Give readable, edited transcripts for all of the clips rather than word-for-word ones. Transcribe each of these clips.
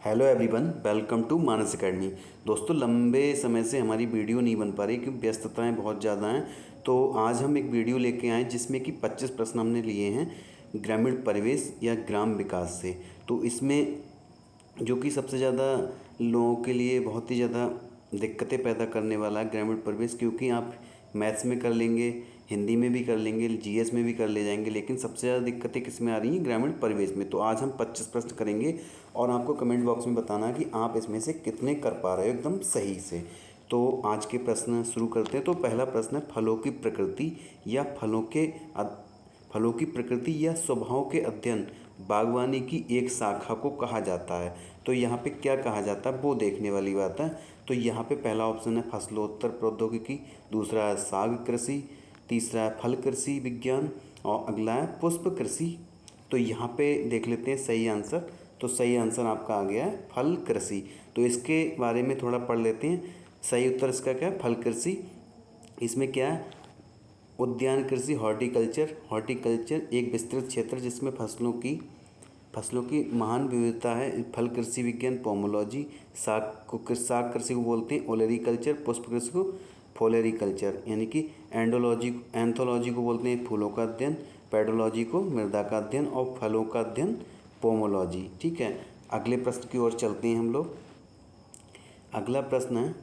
Hello everyone, welcome to Manas academy. दोस्तों, लंबे समय से हमारी वीडियो नहीं बन पा रही क्योंकि व्यस्तताएं बहुत ज़्यादा हैं। तो आज हम एक वीडियो लेके आए जिसमें कि 25 प्रश्न हमने लिए हैं ग्रामीण परिवेश या ग्राम विकास से। तो इसमें जो कि सबसे ज़्यादा लोगों के लिए बहुत ही ज़्यादा दिक्कतें पैदा करने वाला है ग्रामीण परिवेश, क्योंकि आप मैथ्स में कर लेंगे, हिंदी में भी कर लेंगे, जीएस में भी कर ले जाएंगे, लेकिन सबसे ज़्यादा दिक्कतें किस में आ रही हैं? ग्रामीण परिवेश में। तो आज हम 25 प्रश्न करेंगे और आपको कमेंट बॉक्स में बताना कि आप इसमें से कितने कर पा रहे हो एकदम सही से। तो आज के प्रश्न शुरू करते हैं। तो पहला प्रश्न है, फलों की प्रकृति या फलों की प्रकृति या स्वभाव के अध्ययन बागवानी की एक शाखा को कहा जाता है। तो यहाँ पे क्या कहा जाता है वो देखने वाली बात है। तो यहाँ पे पहला ऑप्शन है फसलोत्तर प्रौद्योगिकी, दूसरा है साग कृषि, तीसरा है फल कृषि विज्ञान और अगला है पुष्प कृषि। तो यहाँ पे देख लेते हैं सही आंसर। तो सही आंसर आपका आ गया है फल कृषि। तो इसके बारे में थोड़ा पढ़ लेते हैं। सही उत्तर इसका क्या है? फल कृषि। इसमें क्या है? उद्यान कृषि, हॉर्टिकल्चर। हॉर्टिकल्चर एक विस्तृत क्षेत्र जिसमें फसलों की महान विविधता है। फल कृषि विज्ञान पोमोलॉजी। साग कृषि को बोलते हैं ओलेरीकल्चर। पुष्प कृषि को फोलेरीकल्चर, यानी कि एंथोलॉजी को बोलते हैं फूलों का अध्ययन, पेडोलॉजी को मृदा का अध्ययन और फलों का अध्ययन पोमोलॉजी। ठीक है, अगले प्रश्न की ओर चलते हैं हम लोग। अगला प्रश्न है,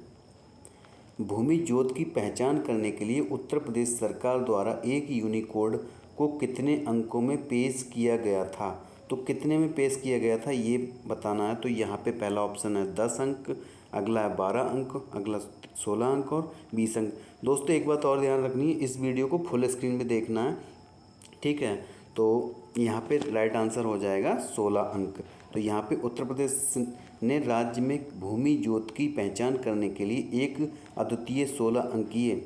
भूमि जोत की पहचान करने के लिए उत्तर प्रदेश सरकार द्वारा एक यूनिकोड को कितने अंकों में पेश किया गया था? तो कितने में पेश किया गया था ये बताना है। तो यहाँ पे पहला ऑप्शन है 10 अंक, अगला है 12 अंक, अगला 16 अंक और 20 अंक। दोस्तों, एक बात और ध्यान रखनी है, इस वीडियो को फुल स्क्रीन में देखना है। ठीक है, तो यहाँ पे राइट आंसर हो जाएगा 16 अंक। तो यहाँ पे उत्तर प्रदेश ने राज्य में भूमि जोत की पहचान करने के लिए एक अद्वितीय 16 अंकीय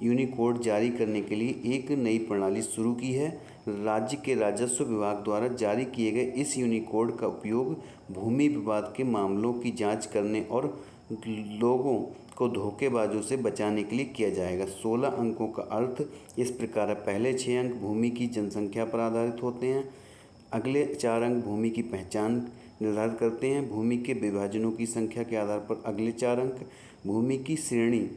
यूनिकोड जारी करने के लिए एक नई प्रणाली शुरू की है। राज्य के राजस्व विभाग द्वारा जारी किए गए इस यूनिकोड का उपयोग भूमि विवाद के मामलों की जांच करने और लोगों को धोखेबाजों से बचाने के लिए किया जाएगा। 16 अंकों का अर्थ इस प्रकार है। पहले 6 अंक भूमि की जनसंख्या पर आधारित होते हैं, अगले 4 अंक भूमि की पहचान निर्धारित करते हैं, भूमि के विभाजनों की संख्या के आधार पर अगले 4 अंक, भूमि की श्रेणी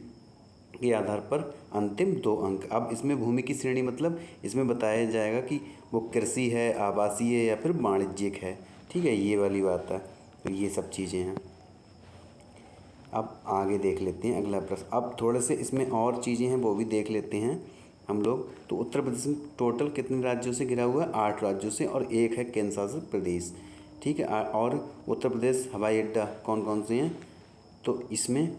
के आधार पर अंतिम 2 अंक। अब इसमें भूमि की श्रेणी मतलब इसमें बताया जाएगा कि वो कृषि है, आवासीय है या फिर वाणिज्यिक है। ठीक है, ये वाली बात है। तो ये सब चीज़ें हैं। अब आगे देख लेते हैं अगला प्रश्न। अब थोड़े से इसमें और चीज़ें हैं वो भी देख लेते हैं हम लोग। तो उत्तर प्रदेश में टोटल कितने राज्यों से घिरा हुआ है? 8 राज्यों से और एक है केंद्र शासित प्रदेश। ठीक है, और उत्तर प्रदेश हवाई अड्डा कौन कौन से हैं? तो इसमें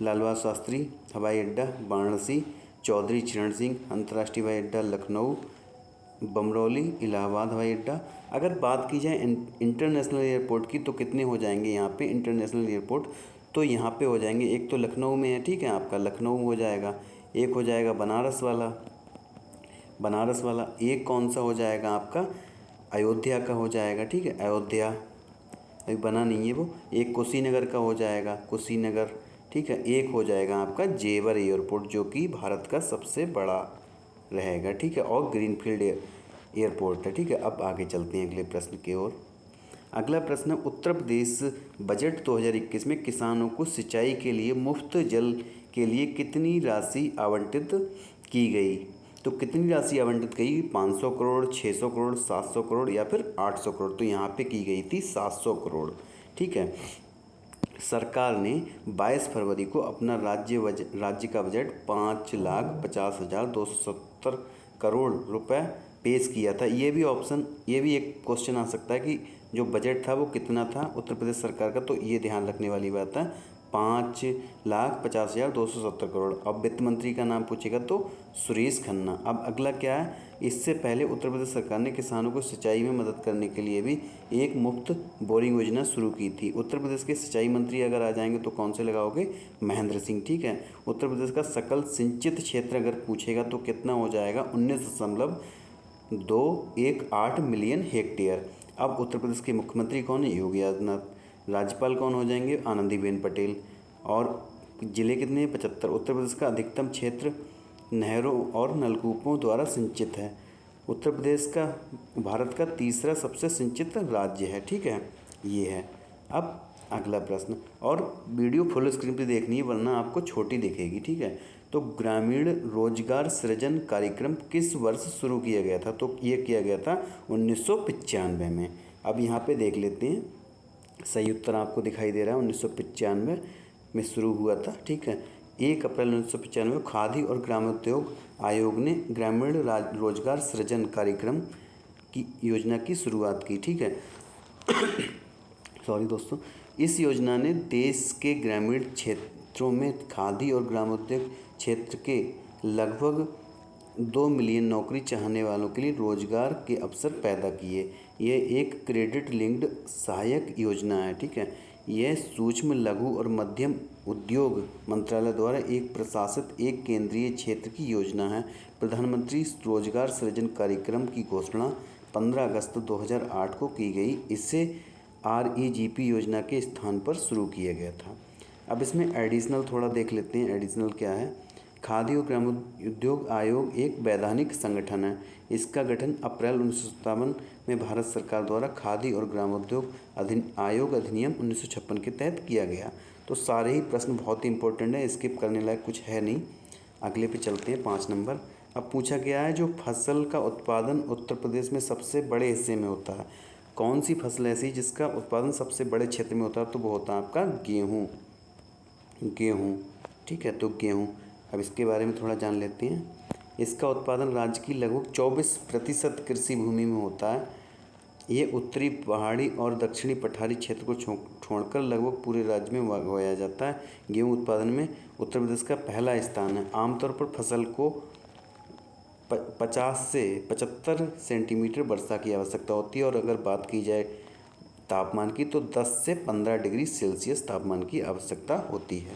लाल बहादुर शास्त्री हवाई अड्डा वाराणसी, चौधरी चरण सिंह अंतर्राष्ट्रीय हवाई अड्डा लखनऊ, बमरौली इलाहाबाद हवाई अड्डा। अगर बात की जाए इंटरनेशनल एयरपोर्ट की तो कितने हो जाएंगे यहाँ पे इंटरनेशनल एयरपोर्ट? तो यहाँ पे हो जाएंगे, एक तो लखनऊ में है, ठीक है, आपका लखनऊ हो जाएगा, एक हो जाएगा बनारस वाला, एक कौन सा हो जाएगा आपका अयोध्या का हो जाएगा। ठीक है, अयोध्या अभी बना नहीं है वो। एक कुशीनगर का हो जाएगा, कुशीनगर। ठीक है, एक हो जाएगा आपका जेवर एयरपोर्ट जो कि भारत का सबसे बड़ा रहेगा। ठीक है, और ग्रीनफील्ड एयरपोर्ट है। ठीक है, अब आगे चलते हैं अगले प्रश्न की ओर। अगला प्रश्न है, उत्तर प्रदेश बजट 2021 में किसानों को सिंचाई के लिए मुफ्त जल के लिए कितनी राशि आवंटित की गई? तो कितनी राशि आवंटित की? 500 करोड़, 600 करोड़, 700 करोड़ या फिर 800 करोड़? तो यहाँ पे की गई थी 700 करोड़। ठीक है, सरकार ने 22 फरवरी को अपना राज्य का बजट 5,50,270 करोड़ रुपए पेश किया था। ये भी एक क्वेश्चन आ सकता है कि जो बजट था वो कितना था उत्तर प्रदेश सरकार का। तो ये ध्यान रखने वाली बात है, 5,50,270 करोड़। अब वित्त मंत्री का नाम पूछेगा तो सुरेश खन्ना। अब अगला क्या है, इससे पहले उत्तर प्रदेश सरकार ने किसानों को सिंचाई में मदद करने के लिए भी एक मुफ्त बोरिंग योजना शुरू की थी। उत्तर प्रदेश के सिंचाई मंत्री अगर आ जाएंगे तो कौन से लगाओगे? महेंद्र सिंह। ठीक है, उत्तर प्रदेश का सकल सिंचित क्षेत्र अगर पूछेगा तो कितना हो जाएगा? 19.218 मिलियन हेक्टेयर। अब उत्तर प्रदेश के मुख्यमंत्री कौन है? योगी आदित्यनाथ। राज्यपाल कौन हो जाएंगे? आनंदीबेन पटेल। और ज़िले कितने हैं? 75। उत्तर प्रदेश का अधिकतम क्षेत्र नहरों और नलकूपों द्वारा सिंचित है। उत्तर प्रदेश का भारत का तीसरा सबसे सिंचित राज्य है। ठीक है, ये है। अब अगला प्रश्न, और वीडियो फुल स्क्रीन पे देखनी है वरना आपको छोटी दिखेगी, ठीक है। तो ग्रामीण रोजगार सृजन कार्यक्रम किस वर्ष शुरू किया गया था? तो ये किया गया था 1995 में। अब यहाँ पे देख लेते हैं, सही उत्तर आपको दिखाई दे रहा है 1995 में शुरू हुआ था, ठीक है। 1 अप्रैल 1995 खादी और ग्रामोद्योग आयोग ने ग्रामीण रोजगार सृजन कार्यक्रम की योजना की शुरुआत की, ठीक है। सॉरी दोस्तों, इस योजना ने देश के ग्रामीण क्षेत्रों में खादी और ग्रामोद्योग क्षेत्र के लगभग 2 मिलियन नौकरी चाहने वालों के लिए रोजगार के अवसर पैदा किए। यह एक क्रेडिट लिंक्ड सहायक योजना है, ठीक है। यह सूक्ष्म लघु और मध्यम उद्योग मंत्रालय द्वारा एक प्रशासित एक केंद्रीय क्षेत्र की योजना है। प्रधानमंत्री रोजगार सृजन कार्यक्रम की घोषणा 15 अगस्त 2008 को की गई। इसे REGP योजना के स्थान पर शुरू किया गया था। अब इसमें एडिशनल थोड़ा देख लेते हैं, एडिशनल क्या है। खादी और ग्रामोद्योग आयोग एक वैधानिक संगठन है। इसका गठन अप्रैल 1957 में भारत सरकार द्वारा खादी और ग्रामोद्योग आयोग अधिनियम 1956 के तहत किया गया। तो सारे ही प्रश्न बहुत ही इंपॉर्टेंट है, स्किप करने लायक कुछ है नहीं। अगले पे चलते हैं, 5 नंबर। अब पूछा गया है जो फसल का उत्पादन उत्तर प्रदेश में सबसे बड़े हिस्से में होता है, कौन सी फसल ऐसी जिसका उत्पादन सबसे बड़े क्षेत्र में होता है? तो वो होता है आपका गेहूँ, ठीक है। तो गेहूँ, अब इसके बारे में थोड़ा जान लेते हैं। इसका उत्पादन राज्य की लगभग 24% कृषि भूमि में होता है। ये उत्तरी पहाड़ी और दक्षिणी पठारी क्षेत्र को छोड़कर लगभग पूरे राज्य में उगाया जाता है। गेहूँ उत्पादन में उत्तर प्रदेश का पहला स्थान है। आमतौर पर फसल को 50 से 75 सेंटीमीटर वर्षा की आवश्यकता होती है, और अगर बात की जाए तापमान की तो 10 से 15 डिग्री सेल्सियस तापमान की आवश्यकता होती है।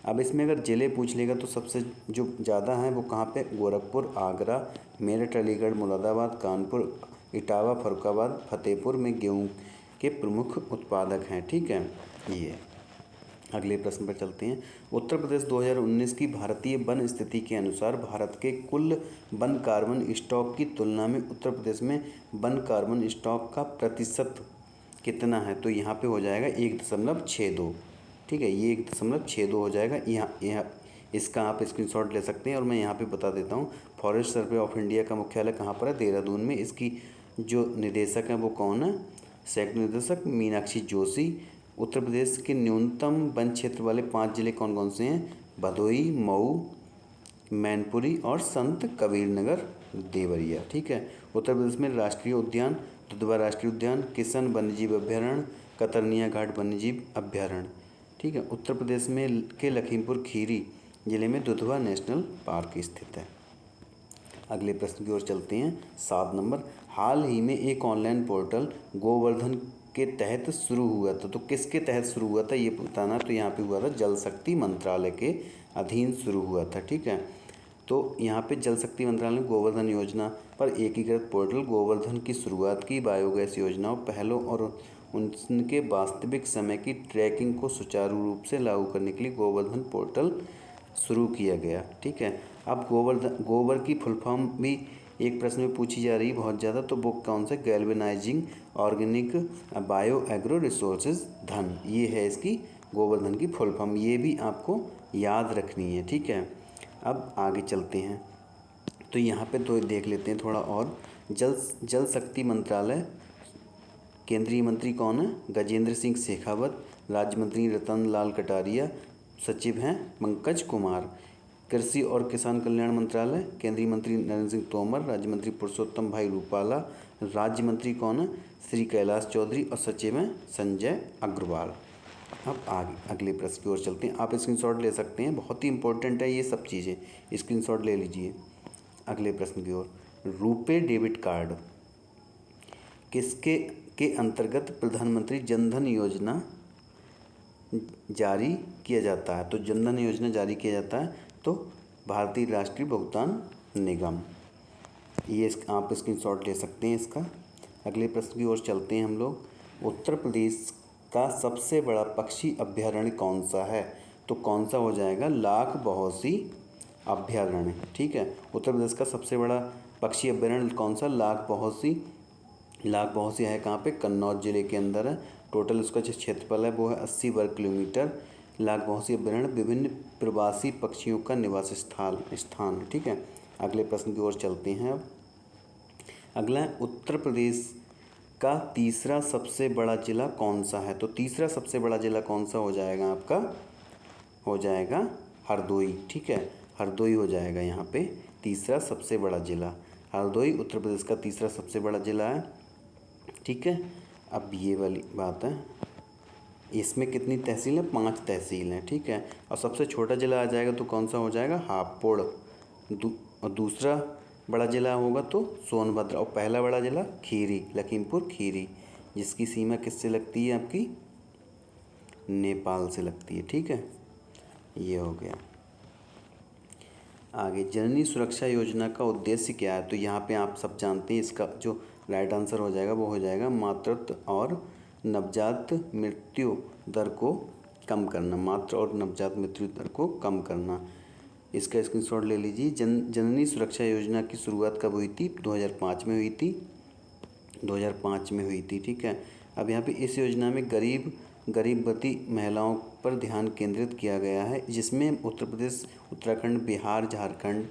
अब इसमें अगर ज़िले पूछ लेगा तो सबसे जो ज़्यादा हैं वो कहाँ पे? गोरखपुर, आगरा, मेरठ, अलीगढ़, मुरादाबाद, कानपुर, इटावा, फर्रुखाबाद, फतेहपुर में गेहूँ के प्रमुख उत्पादक हैं, ठीक है। ये अगले प्रश्न पर चलते हैं। उत्तर प्रदेश 2019 की भारतीय वन स्थिति के अनुसार भारत के कुल वन कार्बन स्टॉक की तुलना में उत्तर प्रदेश में वन कार्बन स्टॉक का प्रतिशत कितना है? तो यहाँ पे हो जाएगा 1.62, ठीक है। ये 1.62 हो जाएगा। यहाँ इसका आप स्क्रीनशॉट ले सकते हैं, और मैं यहाँ पे बता देता हूँ। फॉरेस्ट सर्वे ऑफ इंडिया का मुख्यालय कहाँ पर है? देहरादून में। इसकी जो निदेशक हैं वो कौन है? सेक्टर निदेशक मीनाक्षी जोशी। उत्तर प्रदेश के न्यूनतम वन क्षेत्र वाले 5 जिले कौन कौन से हैं? भदोही, मऊ, मैनपुरी और संत कबीर नगर, देवरिया, ठीक है। उत्तर प्रदेश में राष्ट्रीय उद्यान दुधवा राष्ट्रीय उद्यान, किशन वन्यजीव अभ्यारण्य, कतरनिया घाट वन्यजीव अभ्यारण्य, ठीक है। उत्तर प्रदेश में के लखीमपुर खीरी जिले में दुधवा नेशनल पार्क स्थित है। अगले प्रश्न की ओर चलते हैं, 7 नंबर। हाल ही में एक ऑनलाइन पोर्टल गोवर्धन के तहत शुरू हुआ था, तो किसके तहत शुरू हुआ था ये बताना। तो यहाँ पे हुआ था जल शक्ति मंत्रालय के अधीन शुरू हुआ था, ठीक है। तो यहाँ पे जल शक्ति मंत्रालय ने गोवर्धन योजना पर एकीकृत पोर्टल गोवर्धन की शुरुआत की। बायोगैस योजनाओं, पहलों और उनके वास्तविक समय की ट्रैकिंग को सुचारू रूप से लागू करने के लिए गोवर्धन पोर्टल शुरू किया गया, ठीक है। अब गोबर की फुल फॉर्म भी एक प्रश्न में पूछी जा रही है बहुत ज़्यादा, तो वो कौन सा? Galvanising organic bio agro resources धन, ये है इसकी गोवर्धन की फुल फॉर्म। ये भी आपको याद रखनी है, ठीक है। अब आगे चलते हैं, तो यहाँ पे तो देख लेते हैं थोड़ा और। जल शक्ति मंत्रालय केंद्रीय मंत्री कौन है? गजेंद्र सिंह शेखावत। राज्य मंत्री रतन लाल कटारिया। सचिव हैं पंकज कुमार। कृषि और किसान कल्याण मंत्रालय केंद्रीय मंत्री नरेंद्र सिंह तोमर। राज्य मंत्री पुरुषोत्तम भाई रूपाला। राज्य मंत्री कौन है? श्री कैलाश चौधरी। और सचिव हैं संजय अग्रवाल। अब आगे अगले प्रश्न की ओर चलते हैं। आप स्क्रीनशॉट ले सकते हैं, बहुत ही इंपॉर्टेंट है ये सब चीज़ें, स्क्रीनशॉट ले लीजिए। अगले प्रश्न की ओर, रुपे डेबिट कार्ड किसके के अंतर्गत प्रधानमंत्री जनधन योजना जारी किया जाता है? तो जनधन योजना जारी किया जाता है तो भारतीय राष्ट्रीय भुगतान निगम, ये आप स्क्रीनशॉट ले सकते हैं इसका। अगले प्रश्न की ओर चलते हैं हम लोग। उत्तर प्रदेश का सबसे बड़ा पक्षी अभ्यारण्य कौन सा है? तो कौन सा हो जाएगा? लाख बहोसी अभ्यारण्य, ठीक है। उत्तर प्रदेश का सबसे बड़ा पक्षी अभ्यारण्य कौन सा? लाख बहोसी है कहाँ पे? कन्नौज जिले के अंदर है। टोटल उसका जो क्षेत्रफल है वो है 80 वर्ग किलोमीटर। लाखवासी अभ्यारण्य विभिन्न प्रवासी पक्षियों का निवास स्थान। ठीक है, अगले प्रश्न की ओर चलते हैं। अब अगला है उत्तर प्रदेश का तीसरा सबसे बड़ा जिला कौन सा है। तो तीसरा सबसे बड़ा जिला कौन सा हो जाएगा आपका, हो जाएगा हरदोई। ठीक है, हरदोई हो जाएगा यहाँ पे तीसरा सबसे बड़ा जिला। हरदोई उत्तर प्रदेश का तीसरा सबसे बड़ा जिला है। ठीक है, अब ये वाली बात है, इसमें कितनी तहसील है, 5 तहसील हैं। ठीक है, और सबसे छोटा जिला आ जाएगा तो कौन सा हो जाएगा, हापुड़। और दूसरा बड़ा जिला होगा तो सोनभद्र, और पहला बड़ा जिला खीरी, लखीमपुर खीरी, जिसकी सीमा किससे लगती है आपकी, नेपाल से लगती है। ठीक है, ये हो गया। आगे, जननी सुरक्षा योजना का उद्देश्य क्या है। तो यहाँ पे आप सब जानते हैं, इसका जो राइट आंसर हो जाएगा वो हो जाएगा मातृत्व और नवजात मृत्यु दर को कम करना। मातृ और नवजात मृत्यु दर को कम करना, इसका स्क्रीनशॉट ले लीजिए। जननी सुरक्षा योजना की शुरुआत कब हुई थी, 2005 में हुई थी, 2005 में हुई थी। ठीक है, अब यहाँ पे इस योजना में गरीबवती महिलाओं पर ध्यान केंद्रित किया गया है, जिसमें उत्तर प्रदेश, उत्तराखंड, बिहार, झारखंड,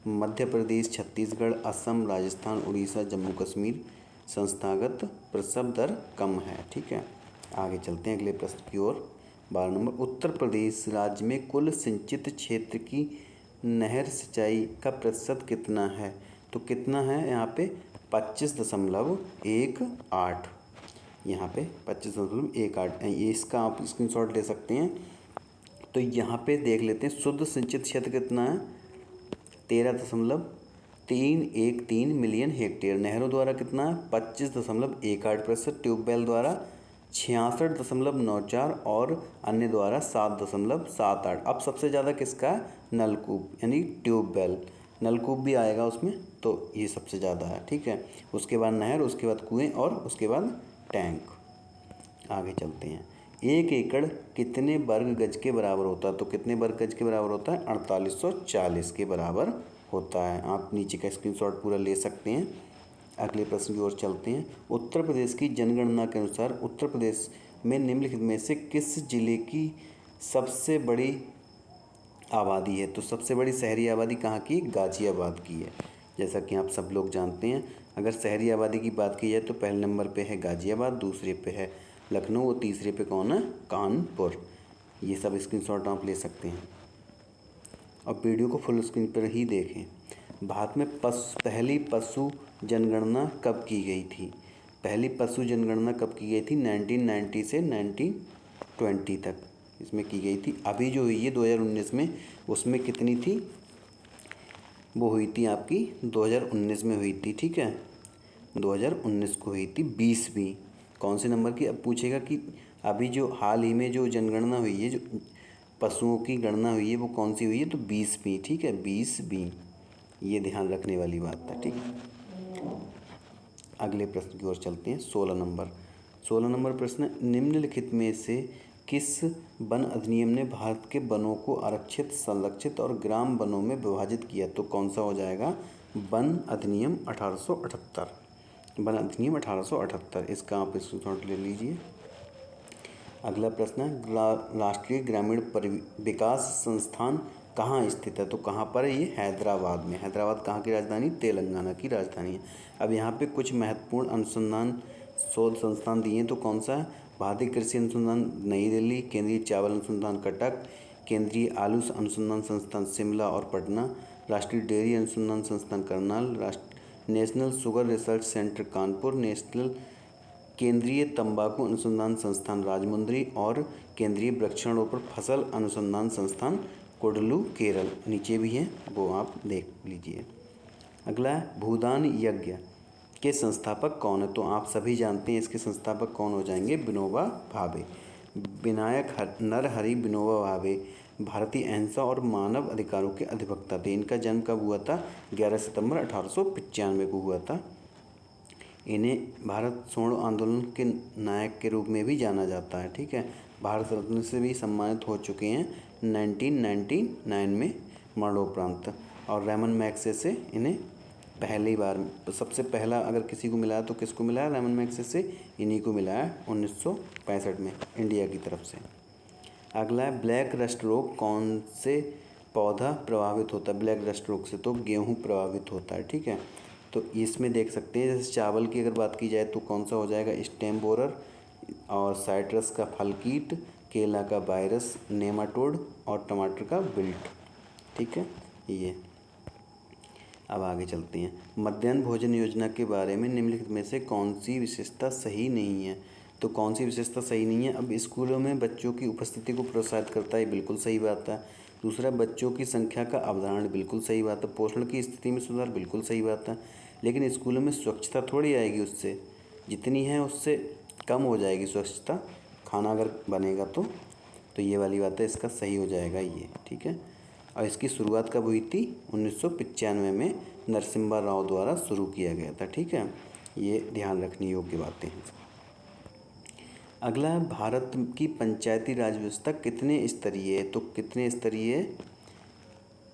मध्य प्रदेश, छत्तीसगढ़, असम, राजस्थान, उड़ीसा, जम्मू कश्मीर संस्थागत प्रसव दर कम है। ठीक है, आगे चलते हैं अगले प्रश्न की ओर। 12 नंबर, उत्तर प्रदेश राज्य में कुल सिंचित क्षेत्र की नहर सिंचाई का प्रतिशत कितना है। तो कितना है यहाँ पे, 25.18। यहाँ पे 25.18, ये इसका आप स्क्रीनशॉट ले सकते हैं। तो यहाँ पे देख लेते हैं, शुद्ध सिंचित क्षेत्र कितना है, 13.313 मिलियन हेक्टेयर। नहरों द्वारा कितना है, 25.18%। ट्यूबवेल द्वारा 66.94 और अन्य द्वारा 7.78। अब सबसे ज़्यादा किसका है, नलकूप यानी ट्यूबवेल, नलकूप भी आएगा उसमें, तो ये सबसे ज़्यादा है। ठीक है, उसके बाद नहर, उसके बाद कुएं और उसके बाद टैंक। आगे चलते हैं। 1 एकड़ कितने वर्ग गज के बराबर होता है। तो कितने वर्ग गज के बराबर होता है, 4840 के बराबर होता है। आप नीचे का स्क्रीनशॉट पूरा ले सकते हैं। अगले प्रश्न की ओर चलते हैं। उत्तर प्रदेश की जनगणना के अनुसार उत्तर प्रदेश में निम्नलिखित में से किस जिले की सबसे बड़ी आबादी है। तो सबसे बड़ी शहरी आबादी कहाँ की, गाज़ियाबाद की है। जैसा कि आप सब लोग जानते हैं, अगर शहरी आबादी की बात की जाए तो पहले नंबर पे है गाज़ियाबाद, दूसरे पे है लखनऊ और तीसरे पे कौन है, कानपुर। ये सब स्क्रीनशॉट आप ले सकते हैं और वीडियो को फुल स्क्रीन पर ही देखें। भारत में पहली पशु जनगणना कब की गई थी। पहली पशु जनगणना कब की गई थी, 1990 से 1920 तक इसमें की गई थी। अभी जो हुई है 2019 में, उसमें कितनी थी, वो हुई थी आपकी 2019 में हुई थी। ठीक है, 2019 को हुई थी 20वीं। कौन से नंबर की, अब पूछेगा कि अभी जो हाल ही में जो जनगणना हुई है, जो पशुओं की गणना हुई है, वो कौन सी हुई है, तो 20वीं। ठीक है, 20वीं, ये ध्यान रखने वाली बात है। ठीक, अगले प्रश्न की ओर चलते हैं। 16 नंबर प्रश्न, निम्नलिखित में से किस वन अधिनियम ने भारत के वनों को आरक्षित, संरक्षित और ग्राम वनों में विभाजित किया। तो कौन सा हो जाएगा, वन अधिनियम 1878। वन अधिनियम 1878, इसका आप स्क्रीनशॉट ले लीजिए। अगला प्रश्न है, राष्ट्रीय ग्रामीण विकास संस्थान कहाँ स्थित है। तो कहाँ पर है ये, हैदराबाद में। हैदराबाद कहाँ की राजधानी, तेलंगाना की राजधानी है। अब यहाँ पे कुछ महत्वपूर्ण अनुसंधान शोध संस्थान दिए हैं, तो कौन सा है, भारतीय कृषि अनुसंधान नई दिल्ली, केंद्रीय चावल अनुसंधान कटक, केंद्रीय आलू अनुसंधान संस्थान शिमला और पटना, राष्ट्रीय डेयरी अनुसंधान संस्थान Karnal, national sugar research centre Kanpur, केंद्रीय तंबाकू अनुसंधान संस्थान राजमुंद्री और केंद्रीय वृक्षारोपण फसल अनुसंधान संस्थान कोडलू केरल। नीचे भी है, वो आप देख लीजिए। अगला है, भूदान यज्ञ के संस्थापक कौन है। तो आप सभी जानते हैं इसके संस्थापक कौन हो जाएंगे, विनोबा भावे। विनायक नरहरि विनोबा भावे भारतीय अहिंसा और मानव अधिकारों के अधिवक्ता थे। इनका जन्म कब हुआ था, 11 सितंबर 1895 को हुआ था। इन्हें भारत स्वर्ण आंदोलन के नायक के रूप में भी जाना जाता है। ठीक है, भारत रत्न से भी सम्मानित हो चुके हैं 1999 में मरणोपरांत, और रेमन मैग्सेसे इन्हें पहली बार सबसे पहला अगर किसी को मिला है तो किसको मिला है? रैमन मैग्सेसे, इन्हीं को मिला है 1965 में इंडिया की तरफ से। अगला है ब्लैक रस्ट रोग कौन से पौधा प्रभावित होता है? ब्लैक रस्ट रोग से तो गेहूँ प्रभावित होता है, ठीक है। तो इसमें देख सकते हैं जैसे चावल की अगर बात की जाए तो कौन सा हो जाएगा? स्टेम बोरर, और साइट्रस का फल कीट, केला का वायरस नेमाटोड, और टमाटर का विल्ट, ठीक है ये। अब आगे चलते हैं। मध्याह्न भोजन योजना के बारे में निम्नलिखित में से कौन सी विशेषता सही नहीं है? तो कौन सी विशेषता सही नहीं है? अब स्कूलों में बच्चों की उपस्थिति को प्रोत्साहित करता है, बिल्कुल सही बात है। दूसरा, बच्चों की संख्या का अवधारण, बिल्कुल सही बात है। पोषण की स्थिति में सुधार, बिल्कुल सही बात है। लेकिन स्कूलों में स्वच्छता थोड़ी आएगी उससे, जितनी है उससे कम हो जाएगी स्वच्छता, खाना अगर बनेगा तो ये वाली बात है, इसका सही हो जाएगा ये, ठीक है। और इसकी शुरुआत कब हुई थी? 1995 में नरसिम्हा राव द्वारा शुरू किया गया था, ठीक है। ये ध्यान रखने योग्य बातें हैं। अगला है भारत की पंचायती राज व्यवस्था कितने स्तरीय है? तो कितने स्तरीय है?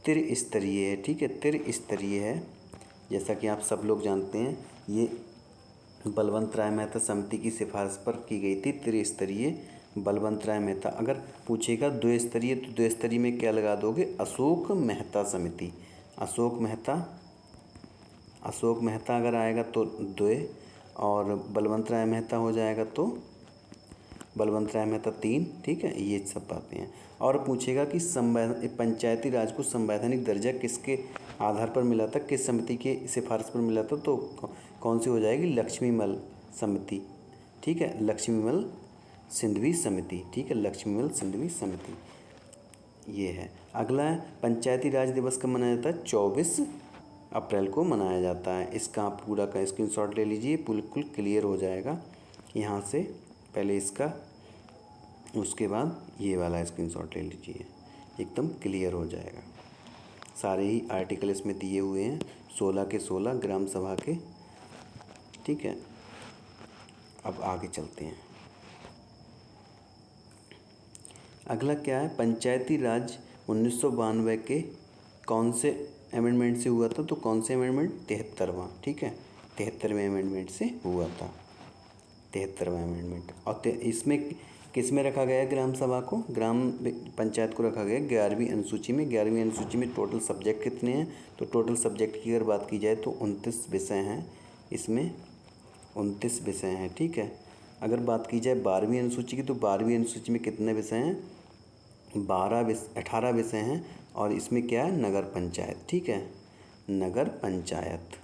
त्रिस्तरीय है, ठीक है, त्रिस्तरीय है। जैसा कि आप सब लोग जानते हैं, ये बलवंत राय मेहता समिति की सिफारिश पर की गई थी त्रिस्तरीय। बलवंत राय मेहता, अगर पूछेगा द्विस्तरीय तो द्विस्तरीय में क्या लगा दोगे? अशोक मेहता समिति। अशोक मेहता अगर आएगा तो द्वि, और बलवंत राय मेहता हो जाएगा तो बलवंत राय मेहता 3, ठीक है। ये सब बातें हैं। और पूछेगा कि पंचायती राज को संवैधानिक दर्जा किसके आधार पर मिला था, किस समिति के सिफारिश पर मिला था? तो कौन सी हो जाएगी? लक्ष्मीमल समिति, ठीक है, लक्ष्मीमल सिंधवी समिति, ठीक है, लक्ष्मीमल सिंधवी समिति ये है। अगला है पंचायती राज दिवस कब मनाया जाता है? 24 अप्रैल को मनाया जाता है। इसका आप पूरा का स्क्रीनशॉट ले लीजिए, बिल्कुल क्लियर हो जाएगा यहाँ से। पहले इसका, उसके बाद ये वाला स्क्रीनशॉट ले लीजिए, एकदम क्लियर हो जाएगा। सारे ही आर्टिकल इसमें दिए हुए हैं, 16 के 16 ग्राम सभा के, ठीक है। अब आगे चलते हैं। अगला क्या है? पंचायती राज 1992 के कौन से अमेंडमेंट से हुआ था? तो कौन से अमेंडमेंट? 73वां, ठीक है, 73वें अमेंडमेंट से हुआ था, 73वां अमेंडमेंट। और इसमें किस में रखा गया ग्राम सभा को? ग्राम पंचायत को रखा गया 11वीं अनुसूची में। 11वीं अनुसूची में टोटल सब्जेक्ट कितने हैं? तो टोटल सब्जेक्ट की अगर बात की जाए तो 29 विषय हैं, इसमें 29 विषय हैं, ठीक है। अगर बात की जाए 12वीं अनुसूची की, तो 12वीं अनुसूची में कितने विषय हैं? 18 विषय हैं। और इसमें क्या है? नगर पंचायत, ठीक है, नगर पंचायत,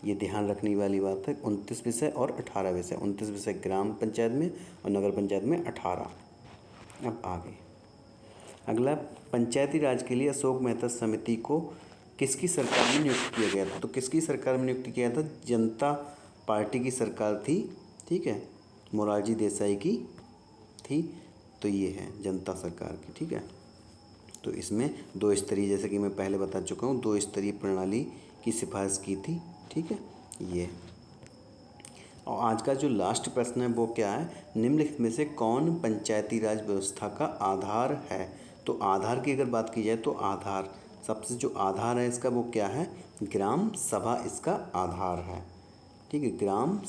ये ध्यान रखने वाली बात है। 29 विषय और 18 विषय, 29 विषय ग्राम पंचायत में और नगर पंचायत में 18। अब आगे अगला, पंचायती राज के लिए अशोक मेहता समिति को किसकी सरकार में नियुक्त किया गया था? तो किसकी सरकार में नियुक्त किया था? जनता पार्टी की सरकार थी, ठीक है, मोरारजी देसाई की थी। तो ये है जनता सरकार की, ठीक है। तो इसमें 2 स्तरीय, जैसे कि मैं पहले बता चुका हूँ, 2 स्तरीय प्रणाली की सिफारिश की थी, ठीक है ये। और आज का जो लास्ट प्रश्न है वो क्या है? निम्नलिखित में से कौन पंचायती राज व्यवस्था का आधार है? तो आधार की अगर बात की जाए तो आधार, सबसे जो आधार है इसका वो क्या है? ग्राम सभा इसका आधार है, ठीक है, ग्राम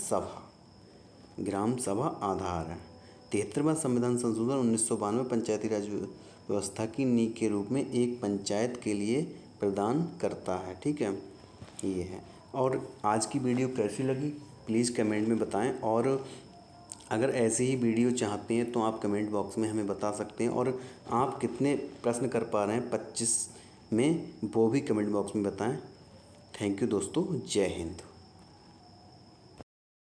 सभा आधार है। 73वां संविधान संशोधन 1992 पंचायती राज व्यवस्था की नींव के रूप में एक पंचायत के लिए प्रदान करता है, ठीक है ये है। और आज की वीडियो कैसी लगी प्लीज़ कमेंट में बताएं, और अगर ऐसे ही वीडियो चाहते हैं तो आप कमेंट बॉक्स में हमें बता सकते हैं। और आप कितने प्रश्न कर पा रहे हैं 25 में, वो भी कमेंट बॉक्स में बताएं। थैंक यू दोस्तों, जय हिंद।